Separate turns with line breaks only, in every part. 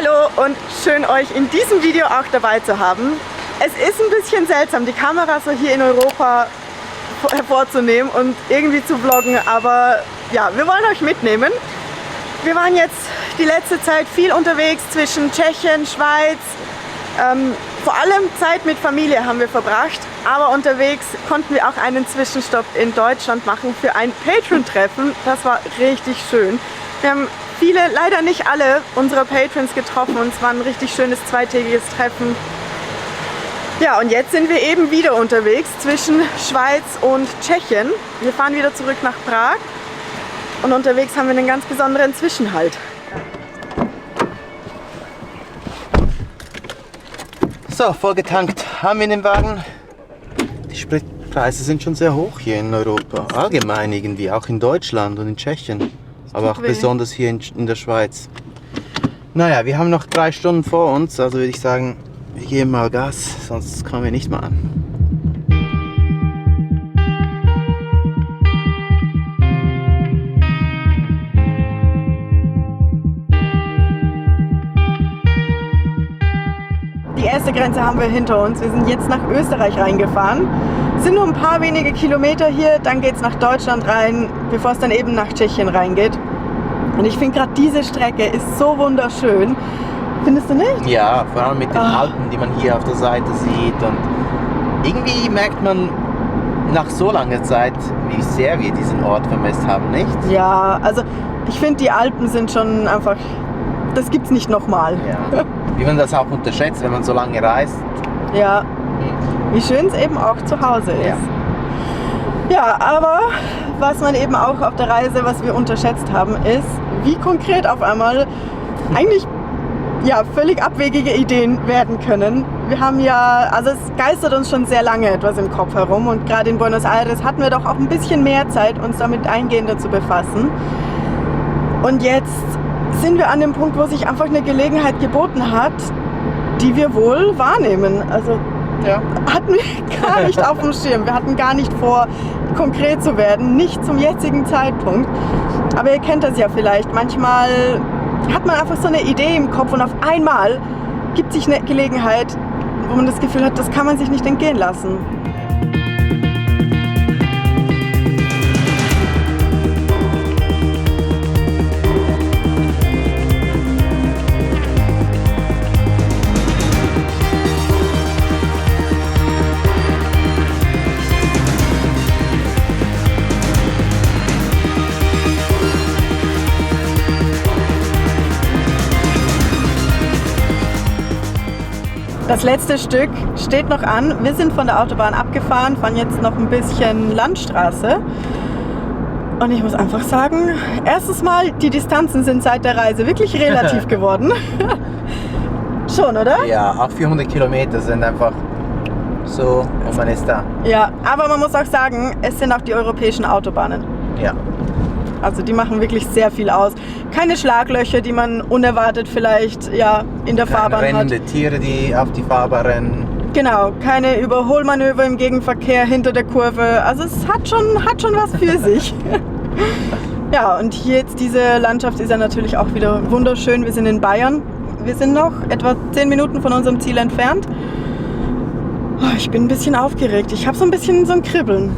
Hallo und schön euch in diesem Video auch dabei zu haben. Es ist ein bisschen seltsam, die Kamera so hier in Europa hervorzunehmen und irgendwie zu vloggen, aber ja, wir wollen euch mitnehmen. Wir waren jetzt die letzte Zeit viel unterwegs zwischen Tschechien, Schweiz, vor allem Zeit mit Familie haben wir verbracht, aber unterwegs konnten wir auch einen Zwischenstopp in Deutschland machen für ein Patreon-Treffen. Das war richtig schön. Wir haben viele, leider nicht alle unserer Patrons getroffen und es war ein richtig schönes zweitägiges Treffen. Ja, und jetzt sind wir eben wieder unterwegs zwischen Schweiz und Tschechien. Wir fahren wieder zurück nach Prag und unterwegs haben wir einen ganz besonderen Zwischenhalt.
So, vollgetankt haben wir in den Wagen. Die Spritpreise sind schon sehr hoch hier in Europa. Allgemein irgendwie, auch in Deutschland und in Tschechien. Aber auch besonders hier in der Schweiz. Naja, wir haben noch 3 Stunden vor uns, also würde ich sagen, wir geben mal Gas, sonst kommen wir nicht mal an.
Die erste Grenze haben wir hinter uns. Wir sind jetzt nach Österreich reingefahren. Es sind nur ein paar wenige Kilometer hier, dann geht es nach Deutschland rein, bevor es dann eben nach Tschechien reingeht. Und ich finde gerade diese Strecke ist so wunderschön. Findest du nicht?
Ja, vor allem mit den Alpen, die man hier auf der Seite sieht. Und irgendwie merkt man nach so langer Zeit, wie sehr wir diesen Ort vermisst haben, nicht?
Ja, also ich finde die Alpen sind schon einfach, das gibt's nicht nochmal.
Ja. Wie man das auch unterschätzt, wenn man so lange reist.
Ja, wie schön es eben auch zu Hause ist. Ja, aber was man eben auch auf der Reise, was wir unterschätzt haben, ist, wie konkret auf einmal eigentlich ja, völlig abwegige Ideen werden können. Wir haben ja, also es geistert uns schon sehr lange etwas im Kopf herum und gerade in Buenos Aires hatten wir doch auch ein bisschen mehr Zeit, uns damit eingehender zu befassen. Und jetzt sind wir an dem Punkt, wo sich einfach eine Gelegenheit geboten hat, die wir wohl wahrnehmen. Also
Ja.
hatten wir gar nicht auf dem Schirm. Wir hatten gar nicht vor, konkret zu werden, nicht zum jetzigen Zeitpunkt. Aber ihr kennt das ja vielleicht. Manchmal hat man einfach so eine Idee im Kopf und auf einmal gibt sich eine Gelegenheit, wo man das Gefühl hat, das kann man sich nicht entgehen lassen. Das letzte Stück steht noch an. Wir sind von der Autobahn abgefahren, fahren jetzt noch ein bisschen Landstraße. Und ich muss einfach sagen, erstes Mal, die Distanzen sind seit der Reise wirklich relativ geworden. Schon, oder?
Ja, auch 400 Kilometer sind einfach so und man ist da.
Ja, aber man muss auch sagen, es sind auch die europäischen Autobahnen.
Ja.
Also die machen wirklich sehr viel aus. Keine Schlaglöcher, die man unerwartet vielleicht ja, in der Fahrbahn
rennende
hat.
Tiere, die auf die Fahrbahn rennen.
Genau, keine Überholmanöver im Gegenverkehr hinter der Kurve. Also es hat schon was für sich. Ja, und hier jetzt diese Landschaft ist ja natürlich auch wieder wunderschön. Wir sind in Bayern. Wir sind noch etwa 10 Minuten von unserem Ziel entfernt. Oh, ich bin ein bisschen aufgeregt. Ich habe so ein bisschen so ein Kribbeln.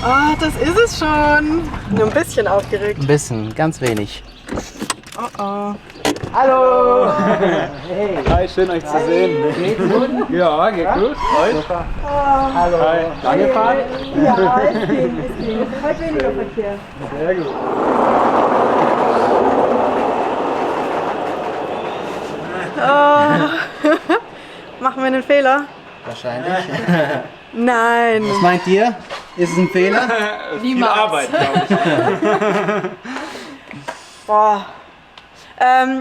Ah, das ist es schon. Nur ein bisschen aufgeregt.
Ein bisschen, ganz wenig.
Oh oh.
Hallo!
Hey. Hi, schön euch zu sehen.
Geht's gut?
Ja, geht gut. Euch?
Hallo.
Hi. Lange Fahrt?
Ja, es ging. Heute weniger Verkehr.
Sehr gut.
Oh. Machen wir einen Fehler?
Wahrscheinlich.
Nein.
Was meint ihr? Ist es ein Fehler?
Viel Arbeit, glaube ich.
Boah.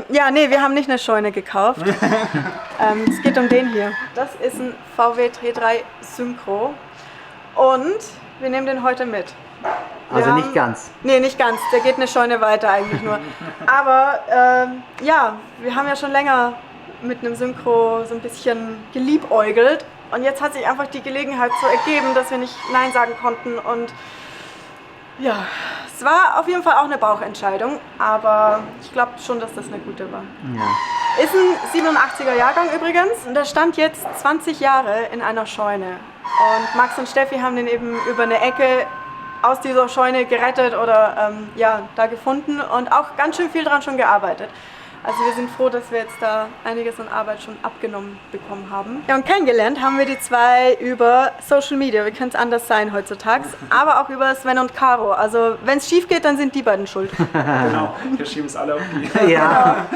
Ja, nee, wir haben nicht eine Scheune gekauft. Es geht um den hier. Das ist ein VW T3 Synchro und wir nehmen den heute mit.
Also nicht ganz.
Nee, nicht ganz. Der geht eine Scheune weiter eigentlich nur. Aber ja, wir haben ja schon länger mit einem Synchro so ein bisschen geliebäugelt. Und jetzt hat sich einfach die Gelegenheit so ergeben, dass wir nicht Nein sagen konnten. Und ja, Es war auf jeden Fall auch eine Bauchentscheidung, aber ich glaube schon, dass das eine gute war. Ja. Ist ein 87er Jahrgang übrigens und der stand jetzt 20 Jahre in einer Scheune. Und Max und Steffi haben den eben über eine Ecke aus dieser Scheune gerettet oder da gefunden und auch ganz schön viel dran schon gearbeitet. Also wir sind froh, dass wir jetzt da einiges an Arbeit schon abgenommen bekommen haben. Ja, und kennengelernt haben wir die zwei über Social Media. Wie könnte es anders sein heutzutage? Aber auch über Sven und Caro. Also wenn es schief geht, dann sind die beiden schuld.
Genau, wir schieben es alle auf die.
Ja.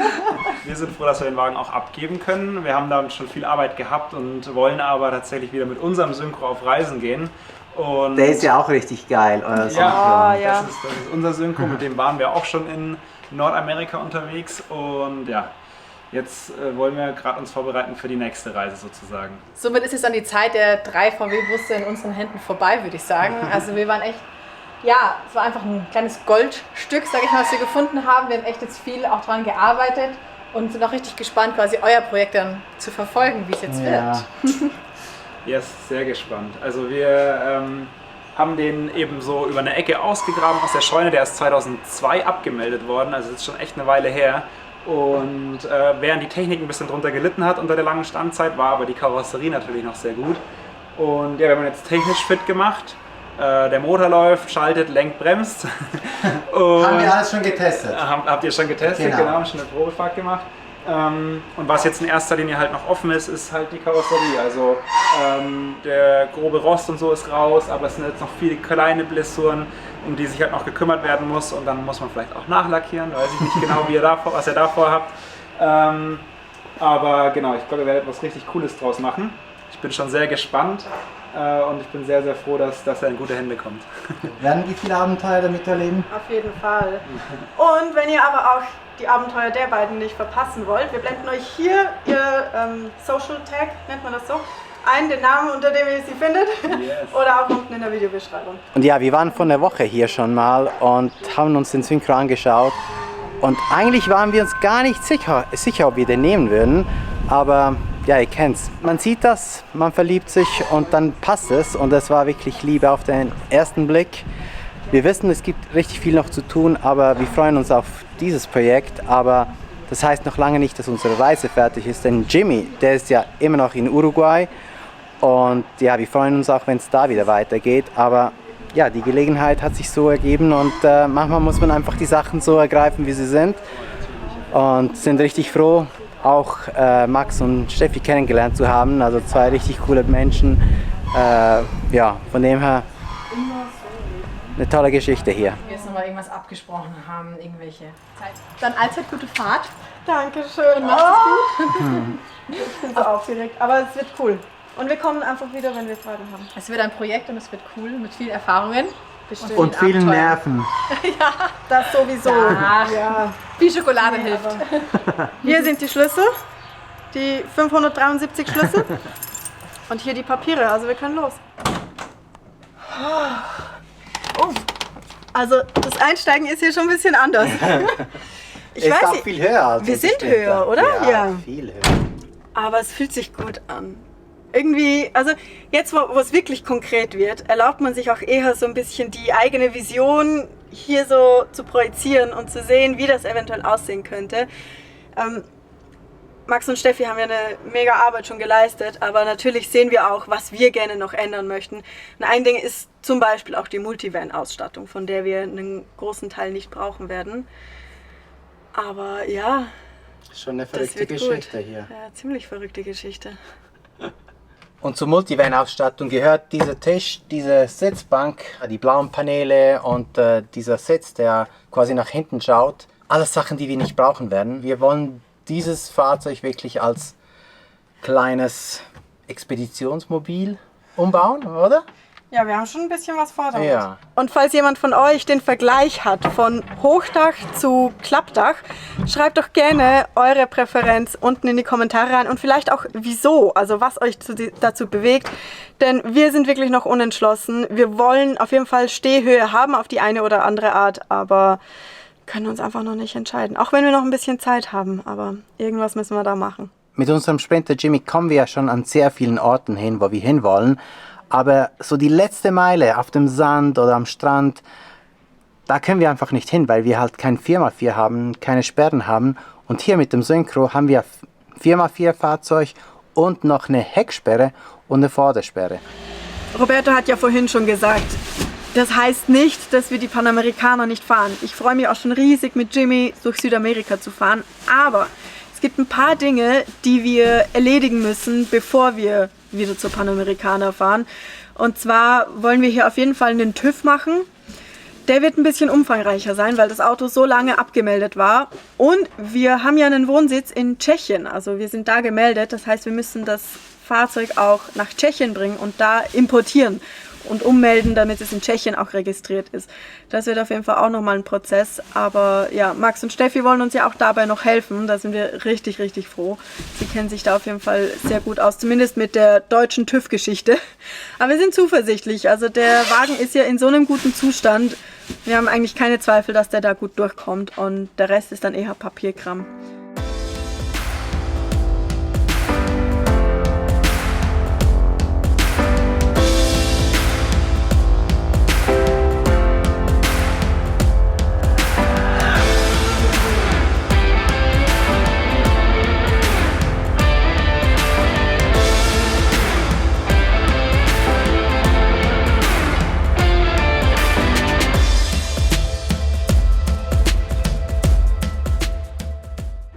Wir sind froh, dass wir den Wagen auch abgeben können. Wir haben da schon viel Arbeit gehabt und wollen aber tatsächlich wieder mit unserem Synchro auf Reisen gehen. Und
der ist ja auch richtig geil, euer Synchro.
Ja.
Das ist unser Synchro, mit dem waren wir auch schon in Nordamerika unterwegs und ja, jetzt wollen wir gerade uns vorbereiten für die nächste Reise sozusagen.
Somit ist jetzt dann die Zeit der 3 VW-Busse in unseren Händen vorbei, würde ich sagen. Also wir waren echt, es war einfach ein kleines Goldstück, sage ich mal, was wir gefunden haben. Wir haben echt jetzt viel auch dran gearbeitet und sind auch richtig gespannt, quasi euer Projekt dann zu verfolgen, wie es jetzt wird.
Ja, ist sehr gespannt. Also wir haben den eben so über eine Ecke ausgegraben aus der Scheune. Der ist 2002 abgemeldet worden, also das ist schon echt eine Weile her. Und während die Technik ein bisschen drunter gelitten hat unter der langen Standzeit, war aber die Karosserie natürlich noch sehr gut. Und ja, wir haben ihn jetzt technisch fit gemacht. Der Motor läuft, schaltet, lenkt, bremst.
Haben wir alles schon getestet?
Habt ihr schon getestet, genau, schon eine Probefahrt gemacht. Und was jetzt in erster Linie halt noch offen ist halt die Karosserie. Also der grobe Rost und so ist raus, aber es sind jetzt noch viele kleine Blessuren, um die sich halt noch gekümmert werden muss. Und dann muss man vielleicht auch nachlackieren, weiß ich nicht genau, was ihr da vorhabt. Aber genau, ich glaube, ihr werdet was richtig Cooles draus machen. Ich bin schon sehr gespannt und ich bin sehr, sehr froh, dass er in gute Hände kommt.
Werden wir viele Abenteuer damit erleben?
Auf jeden Fall. Und wenn ihr aber auch die Abenteuer der beiden nicht verpassen wollt, wir blenden euch hier ihr Social Tag, nennt man das so, ein, den Namen, unter dem ihr sie findet, oder auch unten in der Videobeschreibung.
Und ja, wir waren vor einer Woche hier schon mal und haben uns den Synchro angeschaut. Und eigentlich waren wir uns gar nicht sicher, ob wir den nehmen würden. Aber ja, ihr kennt's. Man sieht das, man verliebt sich und dann passt es. Und es war wirklich Liebe auf den ersten Blick. Wir wissen, es gibt richtig viel noch zu tun, aber wir freuen uns auf dieses Projekt. Aber das heißt noch lange nicht, dass unsere Reise fertig ist. Denn Jimmy, der ist ja immer noch in Uruguay. Und ja, wir freuen uns auch, wenn es da wieder weitergeht. Aber ja, die Gelegenheit hat sich so ergeben und manchmal muss man einfach die Sachen so ergreifen, wie sie sind. Und sind richtig froh, auch Max und Steffi kennengelernt zu haben. Also zwei richtig coole Menschen. Ja, von dem her eine tolle Geschichte hier.
Wir jetzt nochmal irgendwas abgesprochen haben, irgendwelche Zeit. Dann allzeit gute Fahrt.
Dankeschön.
Und macht es gut.
Ich bin so aufgeregt, aber es wird cool. Und wir kommen einfach wieder, wenn wir Fragen haben.
Es wird ein Projekt und es wird cool mit vielen Erfahrungen.
Bestimmt.
Und vielen
Abenteuer.
Nerven.
Das sowieso.
Ach,
Ja.
Viel Schokolade hilft.
Aber hier sind die Schlüssel, die 573 Schlüssel. Und hier die Papiere, also wir können los. Oh. Also das Einsteigen ist hier schon ein bisschen anders. Ich
ist
weiß
auch
nicht,
viel höher als
wir
unsere
sind
Sprinter.
höher, oder?
Ja, viel höher.
aber es fühlt sich gut an. Irgendwie, also jetzt, wo es wirklich konkret wird, erlaubt man sich auch eher so ein bisschen die eigene Vision hier so zu projizieren und zu sehen, wie das eventuell aussehen könnte. Max und Steffi haben ja eine mega Arbeit schon geleistet, aber natürlich sehen wir auch, was wir gerne noch ändern möchten. Und ein Ding ist zum Beispiel auch die Multivan-Ausstattung, von der wir einen großen Teil nicht brauchen werden. Aber ja,
Schon eine
das
verrückte
wird
Geschichte
gut.
hier.
Ja, ziemlich verrückte Geschichte.
Und zur Multivan-Ausstattung gehört dieser Tisch, diese Sitzbank, die blauen Paneele und dieser Sitz, der quasi nach hinten schaut. Alles Sachen, die wir nicht brauchen werden. Wir wollen dieses Fahrzeug wirklich als kleines Expeditionsmobil umbauen, oder?
Ja, wir haben schon ein bisschen was vor damit.
Ja.
Und falls jemand von euch den Vergleich hat von Hochdach zu Klappdach, schreibt doch gerne eure Präferenz unten in die Kommentare rein und vielleicht auch wieso, also was euch dazu bewegt. Denn wir sind wirklich noch unentschlossen. Wir wollen auf jeden Fall Stehhöhe haben auf die eine oder andere Art, aber können uns einfach noch nicht entscheiden. Auch wenn wir noch ein bisschen Zeit haben, aber irgendwas müssen wir da machen.
Mit unserem Sprinter Jimmy kommen wir ja schon an sehr vielen Orten hin, wo wir hinwollen. Aber so die letzte Meile auf dem Sand oder am Strand,
da können wir einfach nicht hin, weil wir halt kein 4x4 haben, keine Sperren haben. Und hier mit dem Synchro haben wir 4x4 Fahrzeug und noch eine Hecksperre und eine Vordersperre.
Roberto hat ja vorhin schon gesagt, das heißt nicht, dass wir die Panamerikaner nicht fahren. Ich freue mich auch schon riesig, mit Jimmy durch Südamerika zu fahren. Aber es gibt ein paar Dinge, die wir erledigen müssen, bevor wir wieder zur Panamerikaner fahren. Und zwar wollen wir hier auf jeden Fall einen TÜV machen. Der wird ein bisschen umfangreicher sein, weil das Auto so lange abgemeldet war. Und wir haben ja einen Wohnsitz in Tschechien. Also wir sind da gemeldet. Das heißt, wir müssen das Fahrzeug auch nach Tschechien bringen und da importieren und ummelden, damit es in Tschechien auch registriert ist. Das wird auf jeden Fall auch nochmal ein Prozess. Aber ja, Max und Steffi wollen uns ja auch dabei noch helfen. Da sind wir richtig, richtig froh. Sie kennen sich da auf jeden Fall sehr gut aus, zumindest mit der deutschen TÜV-Geschichte. Aber wir sind zuversichtlich. Also der Wagen ist ja in so einem guten Zustand. Wir haben eigentlich keine Zweifel, dass der da gut durchkommt. Und der Rest ist dann eher Papierkram.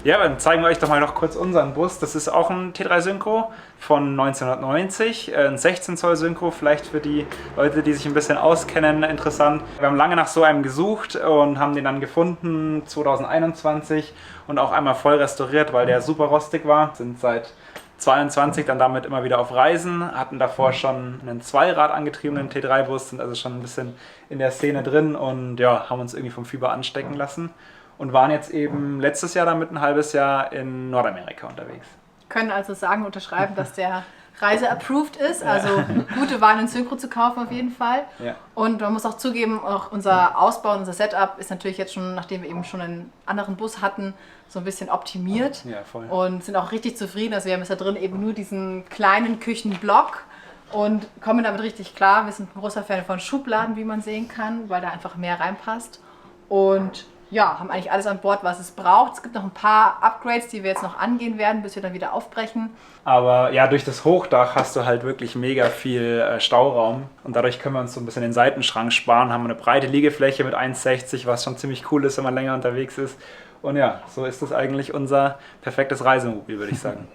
Ja, dann zeigen wir euch doch mal noch kurz unseren Bus. Das ist auch ein T3 Synchro von 1990, ein 16 Zoll Synchro, vielleicht für die Leute, die sich ein bisschen auskennen, interessant. Wir haben lange nach so einem gesucht und haben den dann gefunden 2021 und auch einmal voll restauriert, weil der super rostig war. Sind seit 22 dann damit immer wieder auf Reisen, hatten davor schon einen Zweirad angetriebenen T3-Bus, sind also schon ein bisschen in der Szene drin und ja, haben uns irgendwie vom Fieber anstecken lassen. Und waren jetzt eben letztes Jahr damit ein halbes Jahr in Nordamerika unterwegs.
Können also sagen, unterschreiben, dass der Reise-approved ist. Also gute Wahl, ein Synchro zu kaufen auf jeden Fall.
Ja.
Und man muss auch zugeben, auch unser Ausbau, unser Setup ist natürlich jetzt schon, nachdem wir eben schon einen anderen Bus hatten, so ein bisschen optimiert.
Ja, voll.
Und sind auch richtig zufrieden. Also wir haben jetzt da drin eben nur diesen kleinen Küchenblock und kommen damit richtig klar. Wir sind ein großer Fan von Schubladen, wie man sehen kann, weil da einfach mehr reinpasst. Und ja, haben eigentlich alles an Bord, was es braucht. Es gibt noch ein paar Upgrades, die wir jetzt noch angehen werden, bis wir dann wieder aufbrechen.
Aber ja, durch das Hochdach hast du halt wirklich mega viel Stauraum und dadurch können wir uns so ein bisschen den Seitenschrank sparen, haben eine breite Liegefläche mit 1,60, was schon ziemlich cool ist, wenn man länger unterwegs ist. Und ja, so ist es eigentlich unser perfektes Reisemobil, würde ich sagen.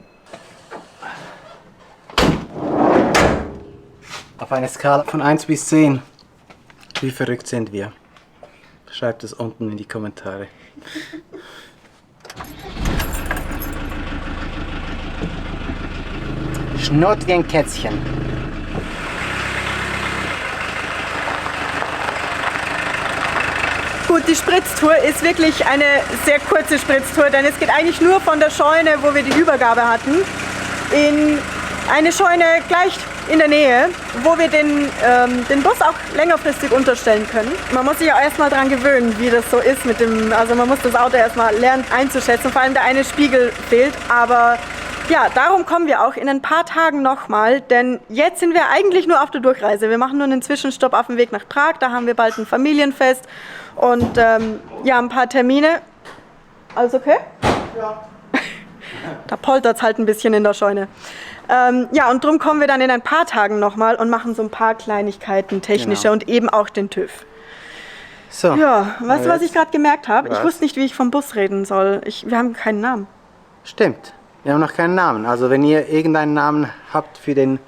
Auf einer Skala von 1 bis 10, wie verrückt sind wir? Schreibt es unten in die Kommentare. Schnurrt wie ein Kätzchen.
Gut, die Spritztour ist wirklich eine sehr kurze Spritztour, denn es geht eigentlich nur von der Scheune, wo wir die Übergabe hatten, in eine Scheune gleich in der Nähe, wo wir den Bus auch längerfristig unterstellen können. Man muss sich auch erstmal daran gewöhnen, wie das so ist mit dem, also man muss das Auto erstmal lernen einzuschätzen, vor allem der eine Spiegel fehlt, aber ja, darum kommen wir auch in ein paar Tagen nochmal, denn jetzt sind wir eigentlich nur auf der Durchreise. Wir machen nur einen Zwischenstopp auf dem Weg nach Prag, da haben wir bald ein Familienfest und ja, ein paar Termine. Alles okay? Ja. Da poltert es halt ein bisschen in der Scheune. Ja, und darum kommen wir dann in ein paar Tagen nochmal und machen so ein paar Kleinigkeiten, technische und eben auch den TÜV.
So.
Ja, weißt du, was ich gerade gemerkt habe? Ich
Was?
wusste nicht, wie ich vom Bus reden soll. Wir haben keinen Namen.
Stimmt. Wir haben noch keinen Namen. Also wenn ihr irgendeinen Namen habt für den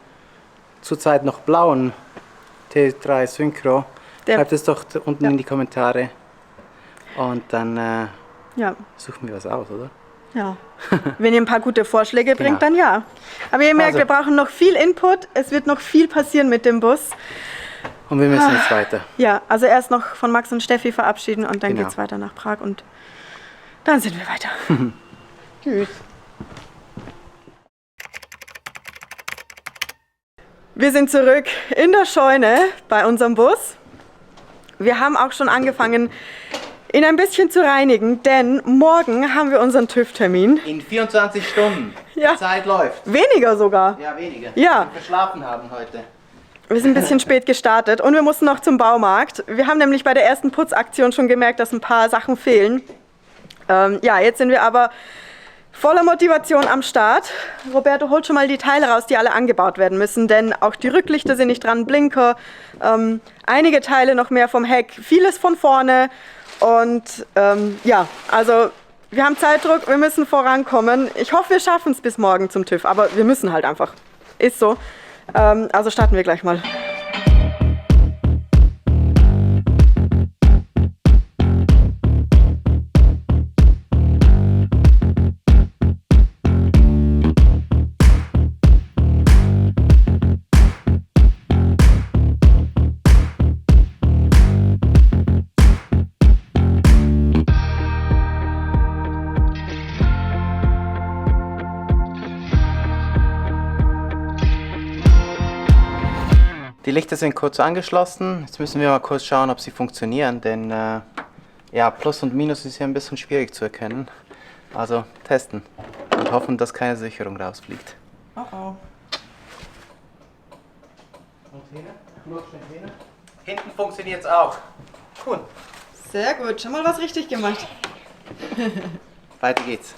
zurzeit noch blauen T3 Synchro, schreibt es doch unten in die Kommentare. Und dann
Ja.
suchen wir was aus, oder?
Ja. Wenn ihr ein paar gute Vorschläge bringt,
Genau.
dann ja. Aber ihr merkt,
Also.
wir brauchen noch viel Input. Es wird noch viel passieren mit dem Bus.
Und wir müssen jetzt weiter.
Ja, also erst noch von Max und Steffi verabschieden und dann
Genau.
geht's weiter nach Prag und dann sind wir weiter. Tschüss. Wir sind zurück in der Scheune bei unserem Bus. Wir haben auch schon angefangen, ihn ein bisschen zu reinigen, denn morgen haben wir unseren TÜV-Termin.
In 24 Stunden.
Ja.
Die Zeit läuft.
Weniger sogar.
Ja, weniger.
Ja.
Wir verschlafen haben heute.
Wir sind ein bisschen spät gestartet und wir mussten noch zum Baumarkt. Wir haben nämlich bei der ersten Putzaktion schon gemerkt, dass ein paar Sachen fehlen. Ja, jetzt sind wir aber voller Motivation am Start. Roberto holt schon mal die Teile raus, die alle angebaut werden müssen, denn auch die Rücklichter sind nicht dran, Blinker, einige Teile noch mehr vom Heck, vieles von vorne und ja, also wir haben Zeitdruck, wir müssen vorankommen. Ich hoffe, wir schaffen es bis morgen zum TÜV, aber wir müssen halt einfach. Ist so. Also starten wir gleich mal.
Die Lichter sind kurz angeschlossen. Jetzt müssen wir mal kurz schauen, ob sie funktionieren, denn ja, Plus und Minus ist ja ein bisschen schwierig zu erkennen. Also testen und hoffen, dass keine Sicherung rausfliegt.
Oh oh.
Hinten funktioniert es auch. Cool.
Sehr gut, schon mal was richtig gemacht.
Weiter geht's.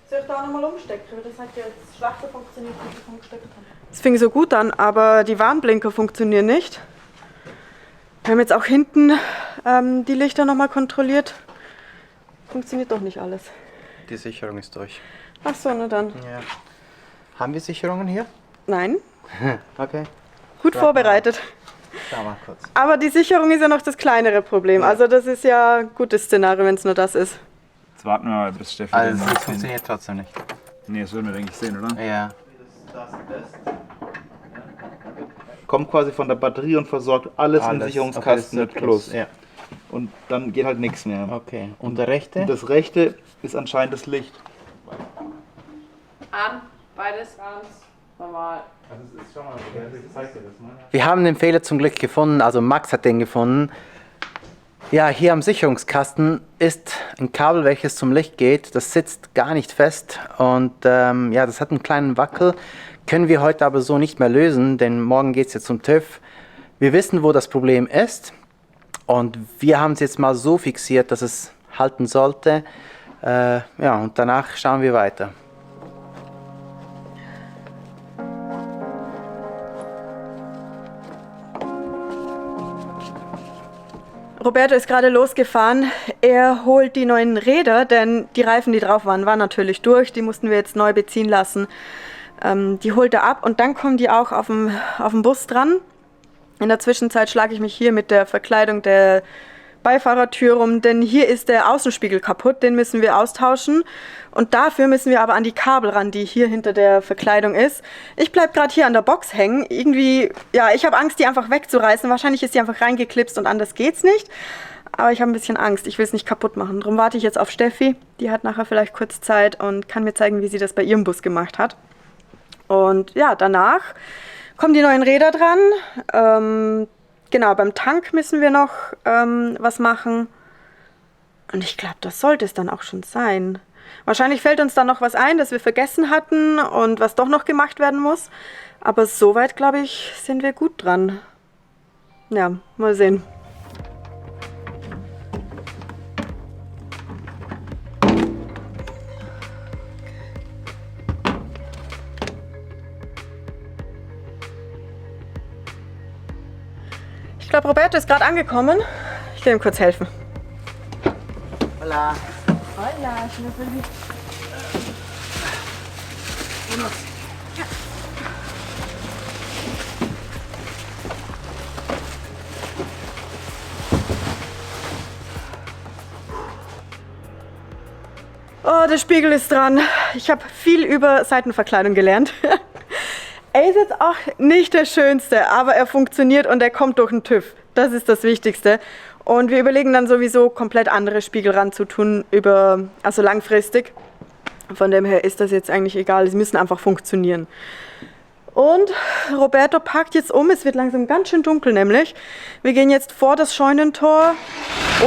Soll ich da nochmal umstecken? Das hat ja das Schwarze funktioniert, wie ich umgesteckt habe. Es fing so gut an, aber die Warnblinker funktionieren nicht. Wir haben jetzt auch hinten die Lichter nochmal kontrolliert. Funktioniert doch nicht alles.
Die Sicherung ist durch.
Ach so, na dann.
Ja. Haben wir Sicherungen hier?
Nein,
Okay.
gut vorbereitet.
Schau mal kurz.
Aber die Sicherung ist ja noch das kleinere Problem. Also das ist ja ein gutes Szenario, wenn es nur das ist.
Jetzt warten wir mal, bis Steffi
Also
den
es
findet.
funktioniert trotzdem nicht.
Nee, das würden wir, denke ich, sehen, oder?
Ja.
Kommt quasi von der Batterie und versorgt alles im
Alles.
Sicherungskasten
Okay,
mit
das ist
Plus.
Ja.
Und dann geht halt nichts mehr.
Okay. Und der rechte?
Und das rechte ist anscheinend das Licht.
An, beides an, normal.
Wir haben den Fehler zum Glück gefunden, also Max hat den gefunden. Ja, hier am Sicherungskasten ist ein Kabel, welches zum Licht geht. Das sitzt gar nicht fest und ja, das hat einen kleinen Wackel. Können wir heute aber so nicht mehr lösen, denn morgen geht es jetzt zum TÜV. Wir wissen, wo das Problem ist und wir haben es jetzt mal so fixiert, dass es halten sollte. Ja, und danach schauen wir weiter.
Roberto ist gerade losgefahren. Er holt die neuen Räder, denn die Reifen, die drauf waren, waren natürlich durch. Die mussten wir jetzt neu beziehen lassen. Die holt er ab und dann kommen die auch auf dem Bus dran. In der Zwischenzeit schlage ich mich hier mit der Verkleidung der Beifahrertür rum, denn hier ist der Außenspiegel kaputt, den müssen wir austauschen. Und dafür müssen wir aber an die Kabel ran, die hier hinter der Verkleidung ist. Ich bleibe gerade hier an der Box hängen. Irgendwie, ja, ich habe Angst, die einfach wegzureißen. Wahrscheinlich ist die einfach reingeklipst und anders geht's nicht. Aber ich habe ein bisschen Angst, ich will es nicht kaputt machen. Darum warte ich jetzt auf Steffi. Die hat nachher vielleicht kurz Zeit und kann mir zeigen, wie sie das bei ihrem Bus gemacht hat. Und ja, danach kommen die neuen Räder dran. Genau, beim Tank müssen wir noch was machen. Und ich glaube, das sollte es dann auch schon sein. Wahrscheinlich fällt uns dann noch was ein, das wir vergessen hatten und was doch noch gemacht werden muss. Aber soweit, glaube ich, sind wir gut dran. Ja, mal sehen. Ich glaube, Roberto ist gerade angekommen. Ich will ihm kurz helfen.
Hola.
Hola, Schnüffeli. Oh, der Spiegel ist dran. Ich habe viel über Seitenverkleidung gelernt. Er ist jetzt auch nicht der schönste, aber er funktioniert und er kommt durch den TÜV. Das ist das Wichtigste. Und wir überlegen dann sowieso komplett andere Spiegel ranzutun, also langfristig. Von dem her ist das jetzt eigentlich egal, sie müssen einfach funktionieren. Und Roberto parkt jetzt um, es wird langsam ganz schön dunkel nämlich. Wir gehen jetzt vor das Scheunentor,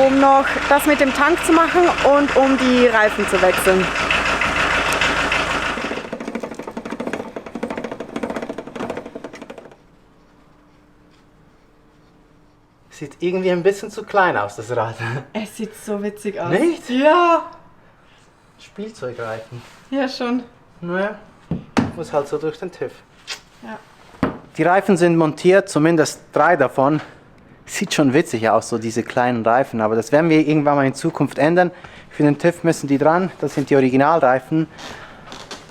um noch das mit dem Tank zu machen und um die Reifen zu wechseln.
Sieht irgendwie ein bisschen zu klein aus, das Rad.
Es sieht so witzig aus.
Nicht?
Ja.
Spielzeugreifen.
Ja, schon.
Naja, muss halt so durch den TÜV.
Ja.
Die Reifen sind montiert, zumindest 3 davon. Sieht schon witzig aus, so diese kleinen Reifen, aber das werden wir irgendwann mal in Zukunft ändern. Für den TÜV müssen die dran, das sind die Originalreifen.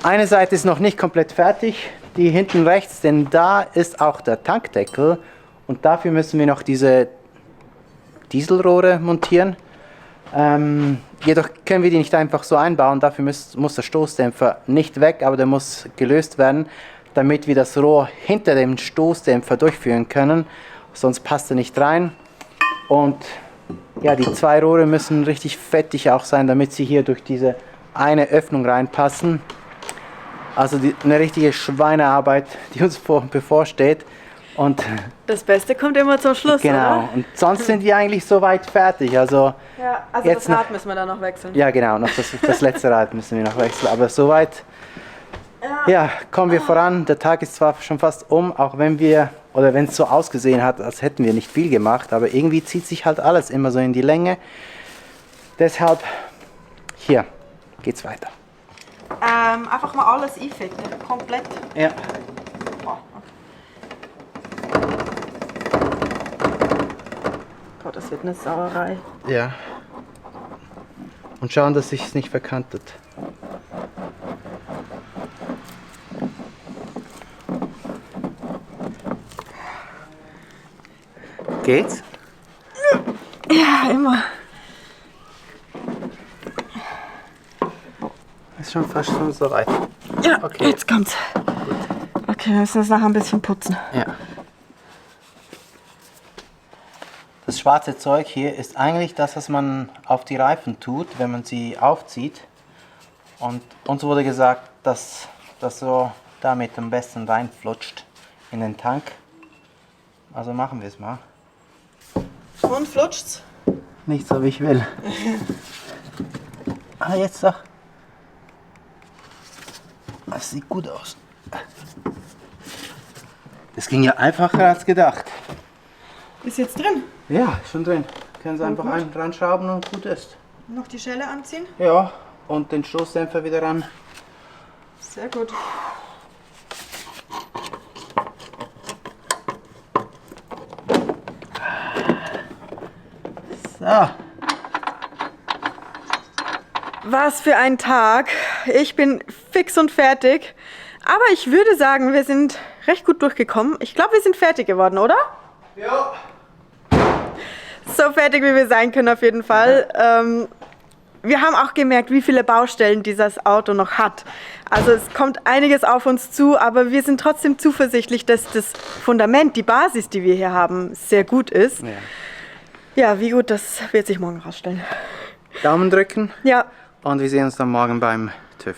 Eine Seite ist noch nicht komplett fertig, die hinten rechts, denn da ist auch der Tankdeckel und dafür müssen wir noch diese Dieselrohre montieren. Jedoch können wir die nicht einfach so einbauen, dafür muss der Stoßdämpfer nicht weg, aber der muss gelöst werden, damit wir das Rohr hinter dem Stoßdämpfer durchführen können, sonst passt er nicht rein. Und ja, die 2 Rohre müssen richtig fettig auch sein, damit sie hier durch diese eine Öffnung reinpassen. Also eine richtige Schweinearbeit, die uns bevorsteht. Und
Das Beste kommt immer zum Schluss,
genau,
oder?
und sonst sind wir eigentlich soweit fertig. Also,
Ja, also
jetzt
das Rad
noch-
müssen wir dann noch wechseln.
ja genau, noch das letzte Rad müssen wir noch wechseln. Aber soweit ja, kommen wir voran. Der Tag ist zwar schon fast um, auch wenn es so ausgesehen hat, als hätten wir nicht viel gemacht, aber irgendwie zieht sich halt alles immer so in die Länge. Deshalb, hier geht's weiter.
Einfach mal alles einfetten, komplett.
Ja.
Gott, das wird eine Sauerei.
Ja. Und schauen, dass sich es nicht verkantet. Geht's?
Ja, immer.
Ist schon fast schon soweit.
Ja,
Okay.
jetzt kommt's. Okay, wir müssen es nachher ein bisschen putzen.
Ja. Das schwarze Zeug hier ist eigentlich das, was man auf die Reifen tut, wenn man sie aufzieht. Und uns wurde gesagt, dass das so damit am besten reinflutscht in den Tank. Also machen wir es mal.
Und flutscht's?
Nicht so, wie ich will. Ah, jetzt doch. Das sieht gut aus. Das ging ja einfacher als gedacht.
Ist jetzt drin.
Ja, schon drin. Können Sie einfach einen ranschrauben und gut ist.
Noch die Schelle anziehen.
Ja, und den Stoßdämpfer wieder ran.
Sehr gut.
So.
Was für ein Tag. Ich bin fix und fertig. Aber ich würde sagen, wir sind recht gut durchgekommen. Ich glaube, wir sind fertig geworden, oder?
Ja.
So fertig, wie wir sein können, auf jeden Fall. Wir haben auch gemerkt, wie viele Baustellen dieses Auto noch hat. Also es kommt einiges auf uns zu, aber wir sind trotzdem zuversichtlich, dass das Fundament, die Basis, die wir hier haben, sehr gut ist.
Ja.
Ja, wie gut, das wird sich morgen rausstellen.
Daumen drücken
Ja,
und wir sehen uns dann morgen beim TÜV.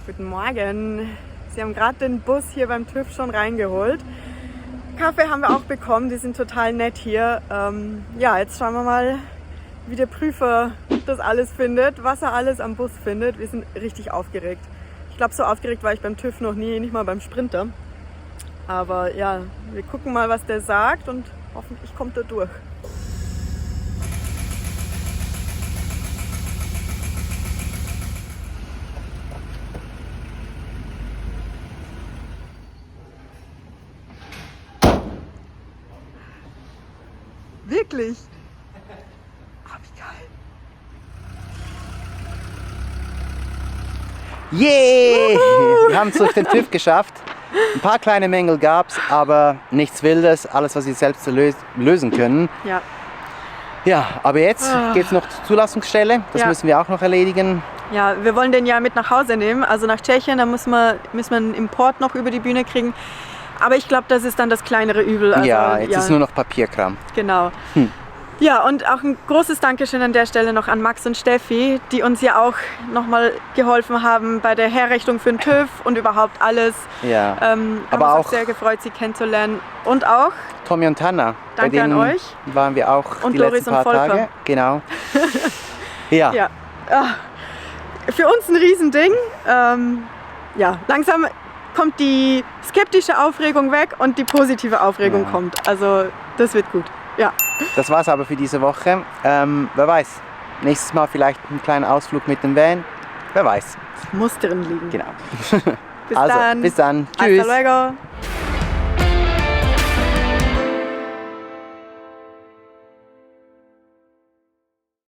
guten Morgen. Sie haben gerade den Bus hier beim TÜV schon reingeholt. Kaffee haben wir auch bekommen, die sind total nett hier. Ja, jetzt schauen wir mal, wie der Prüfer das alles findet, was er alles am Bus findet. Wir sind richtig aufgeregt. Ich glaube, so aufgeregt war ich beim TÜV noch nie, nicht mal beim Sprinter. Aber ja, wir gucken mal, was der sagt und hoffentlich kommt er durch. Wirklich? Ah, wie geil.
Yeah! Wir haben es durch den TÜV geschafft. Ein paar kleine Mängel gab es, aber nichts Wildes. Alles, was wir selbst lösen können.
Ja.
Ja, aber jetzt geht es noch zur Zulassungsstelle. Das
Ja.
müssen wir auch noch erledigen.
Ja, wir wollen den ja mit nach Hause nehmen, also nach Tschechien. Da müssen wir einen Import noch über die Bühne kriegen. Aber ich glaube, das ist dann das kleinere Übel. Also,
ja, jetzt ist nur noch Papierkram.
Genau. Ja, und auch ein großes Dankeschön an der Stelle noch an Max und Steffi, die uns ja auch nochmal geholfen haben bei der Herrichtung für den TÜV und überhaupt alles.
Ja.
Aber
Aber
uns auch
auch
sehr gefreut, sie kennenzulernen. Und auch
Tommy und Hanna.
Danke
bei
an
denen
euch.
waren wir auch
Und
die
Doris
letzten
und
paar
Volker.
Tage. Genau. Ja.
ja, für uns ein Riesending. Ja, langsam kommt die skeptische Aufregung weg und die positive Aufregung kommt. Also das wird gut. Ja.
Das war's aber für diese Woche. Wer weiß, nächstes Mal vielleicht einen kleinen Ausflug mit dem Van. Wer weiß.
Muss drin liegen.
Genau.
Bis
Also,
dann.
bis dann.
Hasta
Tschüss.
luego.